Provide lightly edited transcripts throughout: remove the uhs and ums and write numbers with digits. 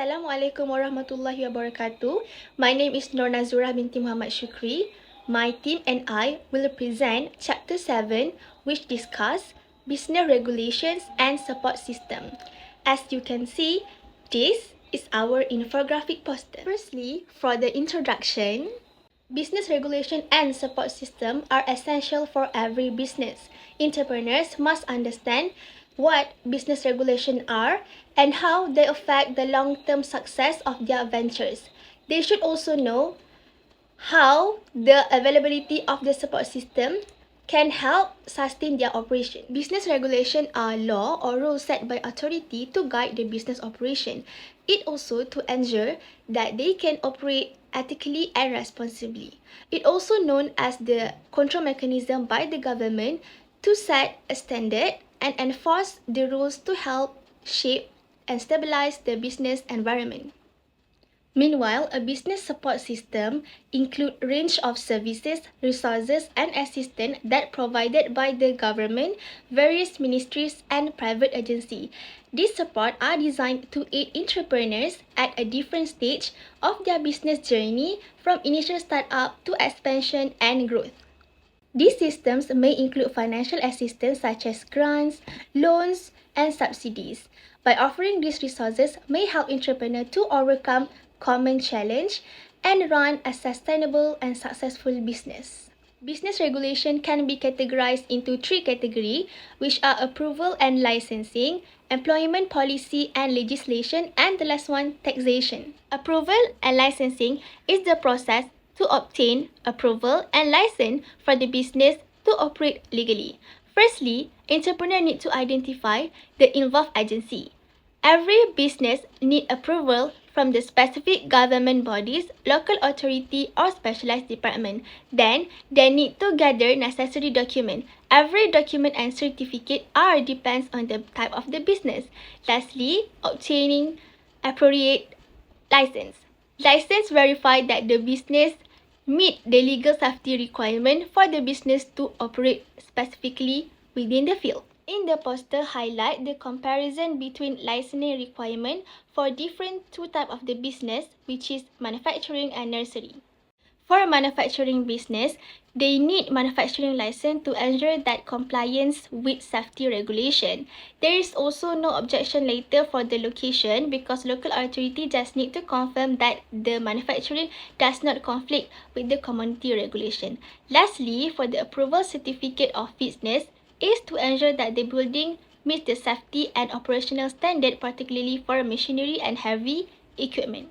Assalamualaikum warahmatullahi wabarakatuh. My name is Nazurah binti Muhammad Shukri. My team and I will present Chapter 7, which discuss business regulations and support system. As you can see, this is our infographic poster. Firstly, for the introduction, business regulation and support system are essential for every business. Entrepreneurs must understand what business regulations are and how they affect the long-term success of their ventures. They should also know how the availability of the support system can help sustain their operation. Business regulations are law or rules set by authority to guide the business operation. It also to ensure that they can operate ethically and responsibly. It also known as the control mechanism by the government to set a standard and enforce the rules to help shape and stabilize the business environment. Meanwhile, a business support system includes a range of services, resources, and assistance that provided by the government, various ministries, and private agencies. These support are designed to aid entrepreneurs at a different stage of their business journey, from initial startup to expansion and growth. These systems may include financial assistance such as grants, loans, and subsidies. By offering these resources may help entrepreneurs to overcome common challenge and run a sustainable and successful business. Business regulation can be categorized into three categories, which are approval and licensing, employment policy and legislation, and the last one, taxation. Approval and licensing is the process to obtain approval and license for the business to operate legally. Firstly, entrepreneurs need to identify the involved agency. Every business needs approval from the specific government bodies, local authority, or specialized department. Then, they need to gather necessary documents. Every document and certificate depends on the type of the business. Lastly, obtaining appropriate license. License verify that the business meet the legal safety requirement for the business to operate specifically within the field. In the poster, highlight the comparison between licensing requirement for different two types of the business, which is manufacturing and nursery. For a manufacturing business, they need manufacturing license to ensure that compliance with safety regulation. There is also no objection letter for the location because local authority just need to confirm that the manufacturing does not conflict with the community regulation. Lastly, for the approval certificate of business, is to ensure that the building meets the safety and operational standard, particularly for machinery and heavy equipment.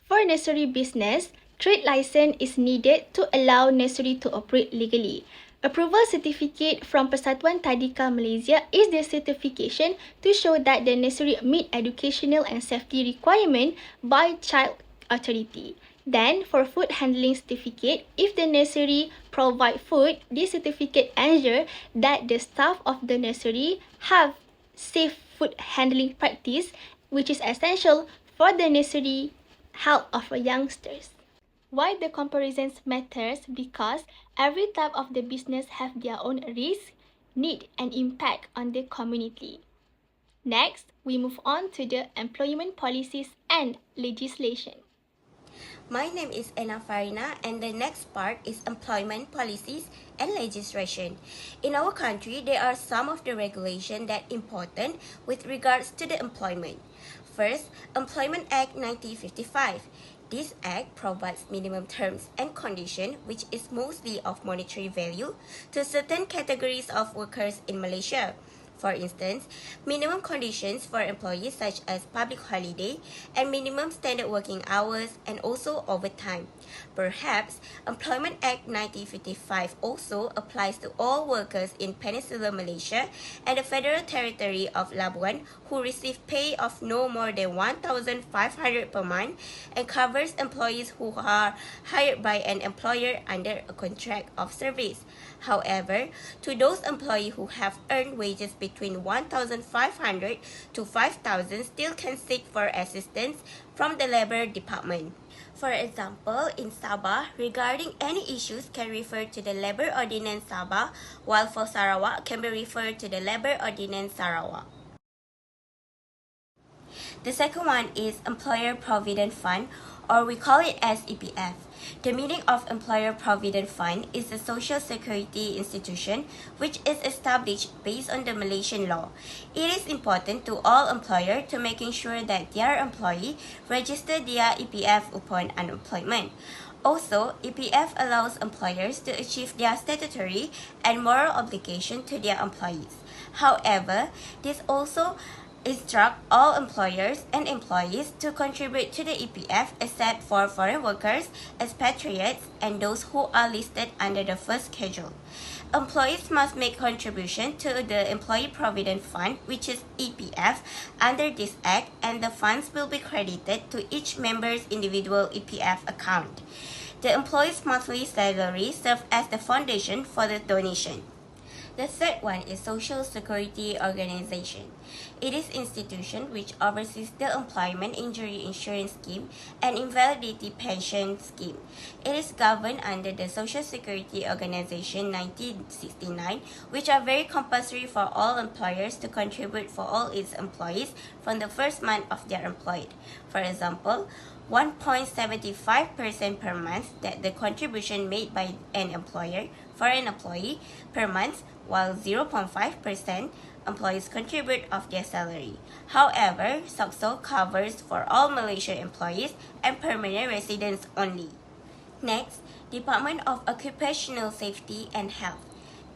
For nursery business, trade license is needed to allow nursery to operate legally. Approval certificate from Persatuan Tadika Malaysia is the certification to show that the nursery meet educational and safety requirement by child authority. Then, for food handling certificate, if the nursery provide food, this certificate ensure that the staff of the nursery have safe food handling practice, which is essential for the nursery health of youngsters. Why the comparisons matters? Because every type of the business have their own risk, need, and impact on the community. Next, we move on to the employment policies and legislation. My name is FARIENA, and the next part is employment policies and legislation. In our country, there are some of the regulations that important with regards to the employment. First, Employment Act 1955. This act provides minimum terms and conditions, which is mostly of monetary value, to certain categories of workers in Malaysia. For instance, minimum conditions for employees such as public holiday and minimum standard working hours and also overtime. Perhaps, Employment Act 1955 also applies to all workers in Peninsular Malaysia and the Federal Territory of Labuan who receive pay of no more than 1,500 per month and covers employees who are hired by an employer under a contract of service. However, to those employees who have earned wages between 1,500 to 5,000 still can seek for assistance from the Labour Department. For example, in Sabah, regarding any issues can refer to the Labour Ordinance Sabah, while for Sarawak can be referred to the Labour Ordinance Sarawak. The second one is Employer Provident Fund, or we call it as EPF. The meaning of Employer Provident Fund is a social security institution which is established based on the Malaysian law. It is important to all employers to making sure that their employee register their EPF upon unemployment. Also, EPF allows employers to achieve their statutory and moral obligation to their employees. However, this also instruct all employers and employees to contribute to the EPF except for foreign workers, expatriates, and those who are listed under the first schedule. Employees must make contribution to the Employee Provident Fund, which is EPF, under this act, and the funds will be credited to each member's individual EPF account. The employee's monthly salary serves as the foundation for the donation. The third one is Social Security Organization. It is institution which oversees the Employment Injury Insurance Scheme and Invalidity Pension Scheme. It is governed under the Social Security Organization 1969, which are very compulsory for all employers to contribute for all its employees from the first month of their employed. For example, 1.75% per month that the contribution made by an employer for an employee per month, while 0.5% employees contribute of their salary. However, SOCSO covers for all Malaysian employees and permanent residents only. Next, Department of Occupational Safety and Health.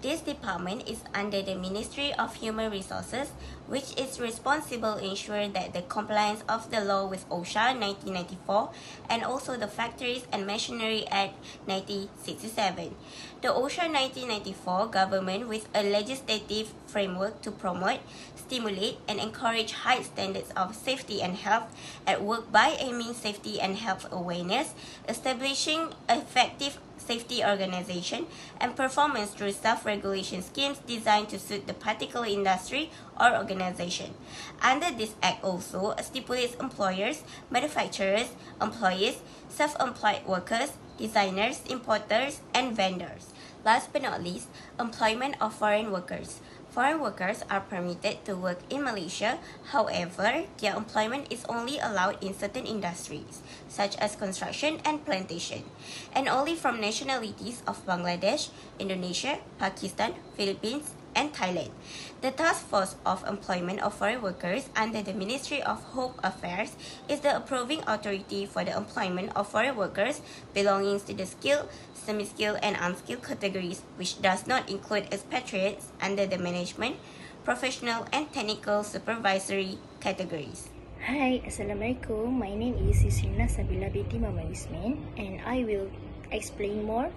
This department is under the Ministry of Human Resources, which is responsible to ensure that the compliance of the law with OSHA 1994 and also the Factories and Machinery Act 1967. The OSHA 1994 government with a legislative framework to promote, stimulate, and encourage high standards of safety and health at work by aiming safety and health awareness, establishing effective safety organization and performance through self-regulation schemes designed to suit the particular industry or organization. Under this act also stipulates employers, manufacturers, employees, self-employed workers, designers, importers, and vendors. Last but not least, employment of foreign workers. Foreign workers are permitted to work in Malaysia, however, their employment is only allowed in certain industries, such as construction and plantation, and only from nationalities of Bangladesh, Indonesia, Pakistan, Philippines, and Thailand. The Task Force of Employment of Foreign Workers under the Ministry of Home Affairs is the approving authority for the employment of foreign workers belonging to the skilled, semi-skilled, and unskilled categories, which does not include expatriates under the management, professional, and technical supervisory categories. Hi, Assalamualaikum. My name is YUSRINA SABILA binti YUSMIN, and I will explain more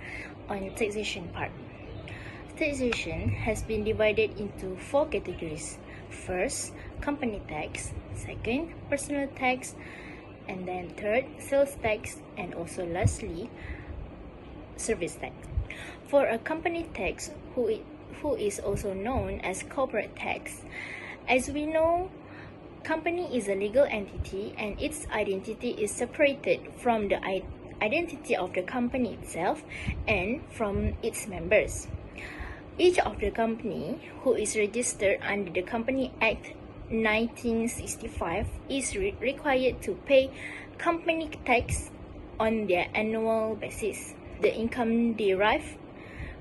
on taxation part. Taxation has been divided into 4 categories. First, company tax. Second, personal tax. And then third, sales tax. And also lastly, service tax. For a company tax, who is also known as corporate tax. As we know, company is a legal entity and its identity is separated from the identity of the company itself and from its members. Each of the company who is registered under the Company Act 1965 is required to pay company tax on their annual basis. The income derived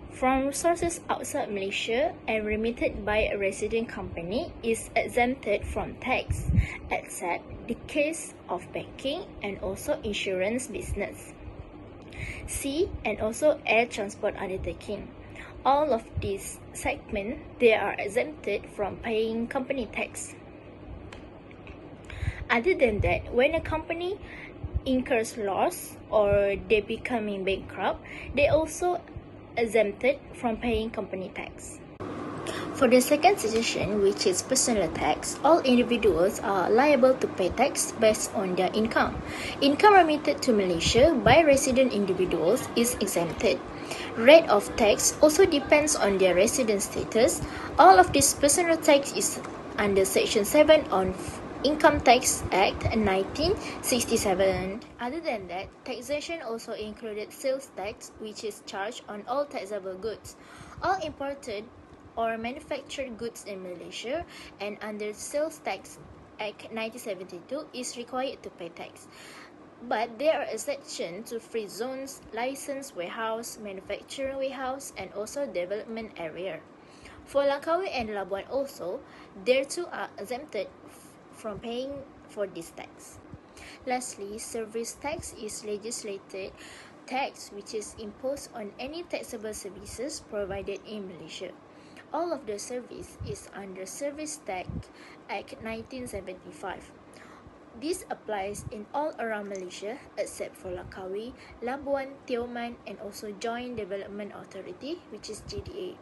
from sources outside Malaysia and remitted by a resident company is exempted from tax, except the case of banking and also insurance business. Sea and also air transport undertaking. All of these segments, they are exempted from paying company tax. Other than that, when a company incurs loss or they becoming bankrupt, they also exempted from paying company tax. For the second section, which is personal tax, all individuals are liable to pay tax based on their income. Income remitted to Malaysia by resident individuals is exempted. Rate of tax also depends on their resident status. All of this personal tax is under Section 7 on Income Tax Act 1967. Other than that, taxation also included sales tax, which is charged on all taxable goods. All imported or manufactured goods in Malaysia and under sales tax Act 1972 is required to pay tax. But there are exceptions to free zones, licensed warehouse, manufacturing warehouse, and also development area. For Langkawi and Labuan also, their two are exempted from paying for this tax. Lastly, service tax is legislated tax which is imposed on any taxable services provided in Malaysia. All of the service is under Service Tax Act 1975. This applies in all around Malaysia except for Langkawi, Labuan, Tioman, and also Joint Development Authority, which is JDA.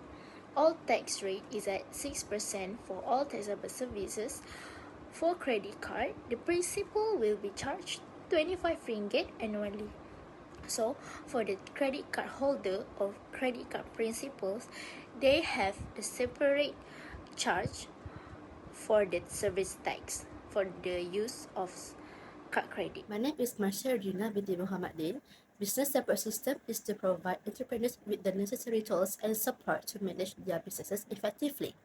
All tax rate is at 6% for all taxable services. For credit card, the principal will be charged 25 ringgit annually. So, for the credit card holder or credit card principals, they have a separate charge for the service tax for the use of card credit. My name is MARSYA binti MOHAMAD. Business support system is to provide entrepreneurs with the necessary tools and support to manage their businesses effectively.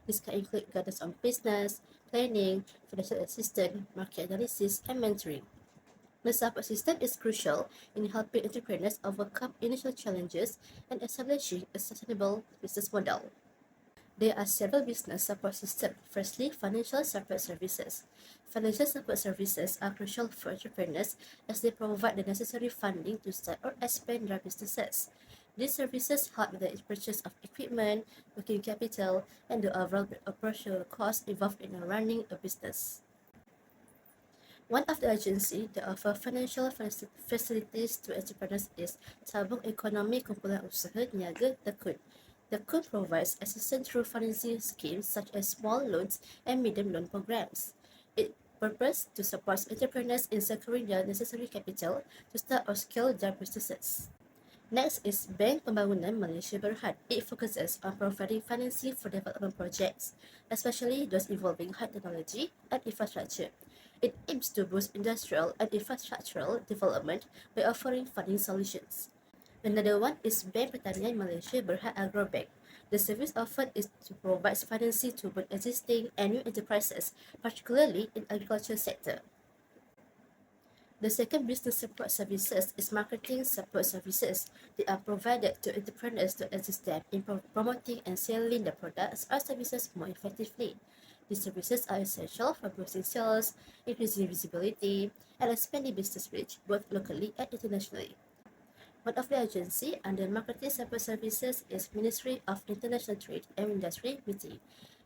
This can include guidance on business, planning, financial assistance, market analysis, and mentoring. The support system is crucial in helping entrepreneurs overcome initial challenges and establishing a sustainable business model. There are several business support systems. Firstly, financial support services. Financial support services are crucial for entrepreneurs as they provide the necessary funding to start or expand their businesses. These services help with the purchase of equipment, working capital, and the overall operational costs involved in running a business. One of the agencies that offer financial facilities to entrepreneurs is Tabung Ekonomi Kumpulan Usaha Niaga Tekun. Tekun provides assistance through financing schemes such as small loans and medium loan programs. Its purpose to support entrepreneurs in securing their necessary capital to start or scale their businesses. Next is Bank Pembangunan Malaysia Berhad. It focuses on providing financing for development projects, especially those involving high technology and infrastructure. It aims to boost industrial and infrastructural development by offering funding solutions. Another one is Bank Pertanian Malaysia Berhad Agrobank. The service offered is to provide financing to both existing and new enterprises, particularly in agriculture sector. The second business support services is marketing support services. They are provided to entrepreneurs to assist them in promoting and selling the products or services more effectively. These services are essential for boosting sales, increasing visibility, and expanding business reach both locally and internationally. One of the agencies under Marketing Support Services is Ministry of International Trade and Industry, BINTI.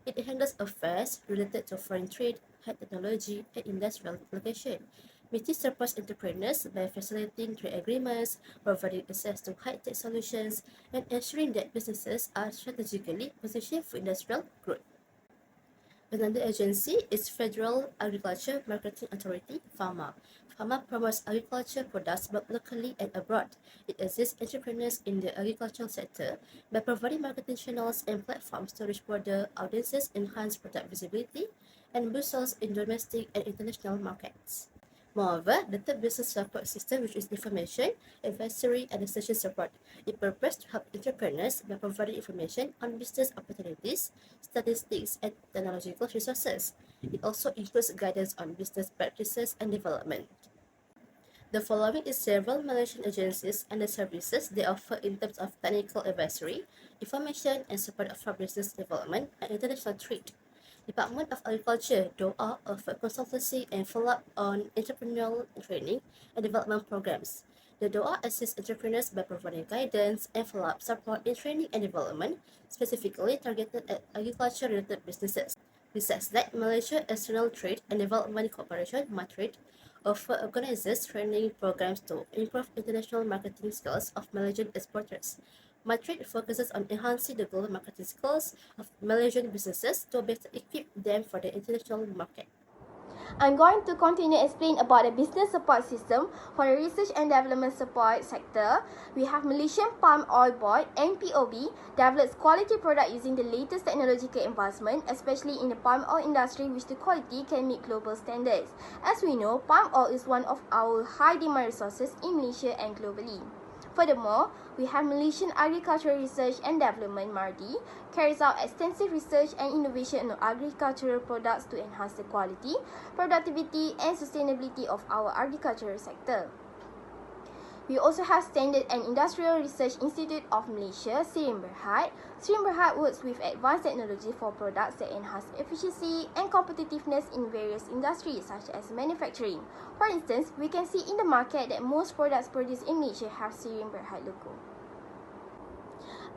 It handles affairs related to foreign trade, high technology, and industrial application. BINTI supports entrepreneurs by facilitating trade agreements, providing access to high-tech solutions, and ensuring that businesses are strategically positioned for industrial growth. Another agency is Federal Agriculture Marketing Authority, FAMA. FAMA promotes agriculture products both locally and abroad. It assists entrepreneurs in the agricultural sector by providing marketing channels and platforms to reach broader audiences, enhance product visibility, and boost sales in domestic and international markets. Moreover, the third business support system, which is information, advisory, and extension support, it purposes to help entrepreneurs by providing information on business opportunities, statistics, and technological resources. It also includes guidance on business practices and development. The following is several Malaysian agencies and the services they offer in terms of technical advisory, information, and support for business development and international trade. Department of Agriculture (DOA) offer consultancy and follow-up on entrepreneurial training and development programs. The DOA assists entrepreneurs by providing guidance and follow-up support in training and development, specifically targeted at agriculture-related businesses. Besides that, Malaysia External Trade and Development Corporation (MATRADE) organizes training programs to improve international marketing skills of Malaysian exporters. MATRADE focuses on enhancing the global marketing skills of Malaysian businesses to better equip them for the international market. I'm going to continue explain about the business support system for the research and development support sector. We have Malaysian Palm Oil Board (MPOB) develops quality product using the latest technological advancement, especially in the palm oil industry, which the quality can meet global standards. As we know, palm oil is one of our high demand resources in Malaysia and globally. Furthermore, we have Malaysian Agricultural Research and Development (MARDI) carries out extensive research and innovation on agricultural products to enhance the quality, productivity and sustainability of our agricultural sector. We also have Standard and Industrial Research Institute of Malaysia, SYAHIRA Berhad. SYAHIRA Berhad works with advanced technology for products that enhance efficiency and competitiveness in various industries such as manufacturing. For instance, we can see in the market that most products produced in Malaysia have SYAHIRA Berhad logo.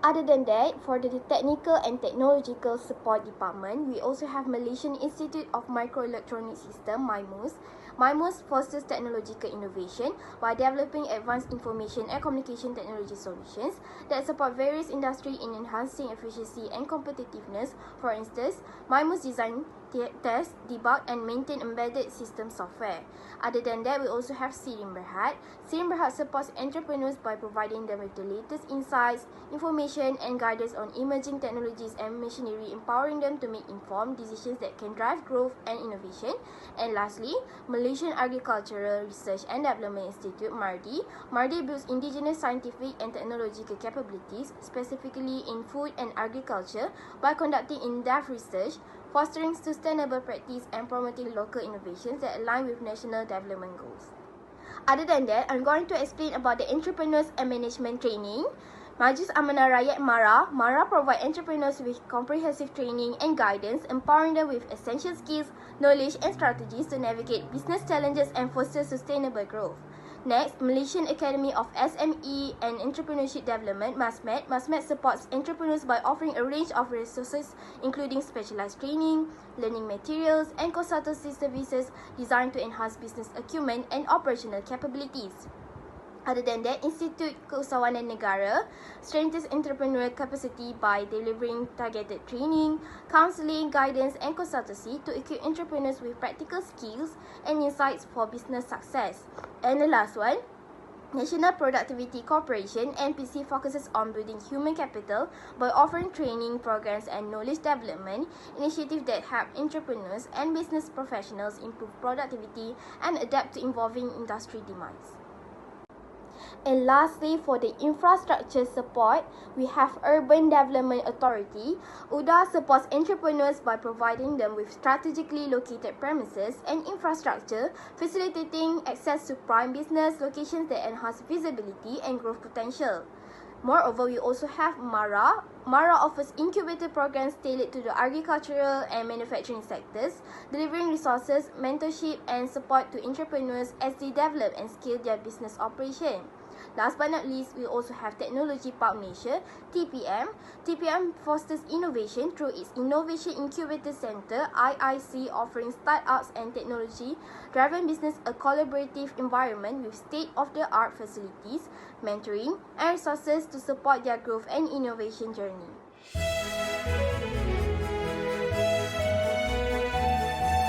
Other than that, for the Technical and Technological Support Department, we also have Malaysian Institute of Microelectronic System, MIMOS. MIMOS fosters technological innovation by developing advanced information and communication technology solutions that support various industries in enhancing efficiency and competitiveness. For instance, MIMOS design, test, debug and maintain embedded system software. Other than that, we also have SYAHIRA Berhad. SYAHIRA Berhad supports entrepreneurs by providing them with the latest insights, information and guidance on emerging technologies and machinery, empowering them to make informed decisions that can drive growth and innovation. And lastly, Malaysian Agricultural Research and Development Institute (MARDI). MARDI builds indigenous scientific and technological capabilities, specifically in food and agriculture, by conducting in-depth research, fostering sustainable practice and promoting local innovations that align with national development goals. Other than that, I'm going to explain about the entrepreneurs and management training. Majlis Amanah Rakyat MARA provide entrepreneurs with comprehensive training and guidance, empowering them with essential skills, knowledge and strategies to navigate business challenges and foster sustainable growth. Next, Malaysian Academy of SME and Entrepreneurship Development (MASMED). MASMED supports entrepreneurs by offering a range of resources including specialized training, learning materials and consultancy services designed to enhance business acumen and operational capabilities. Other than that, Institut Keusahawanan Negara strengthens entrepreneurial capacity by delivering targeted training, counseling, guidance and consultancy to equip entrepreneurs with practical skills and insights for business success. And the last one, National Productivity Corporation (NPC) focuses on building human capital by offering training programs and knowledge development initiatives that help entrepreneurs and business professionals improve productivity and adapt to evolving industry demands. And lastly, for the infrastructure support, we have Urban Development Authority. UDA supports entrepreneurs by providing them with strategically located premises and infrastructure, facilitating access to prime business locations that enhance visibility and growth potential. Moreover, we also have MARA. MARA offers incubator programs tailored to the agricultural and manufacturing sectors, delivering resources, mentorship and support to entrepreneurs as they develop and scale their business operation. Last but not least, we also have Technology Park Malaysia, TPM. TPM fosters innovation through its Innovation Incubator Centre, IIC, offering startups and technology-driven business a collaborative environment with state-of-the-art facilities, mentoring, and resources to support their growth and innovation journey.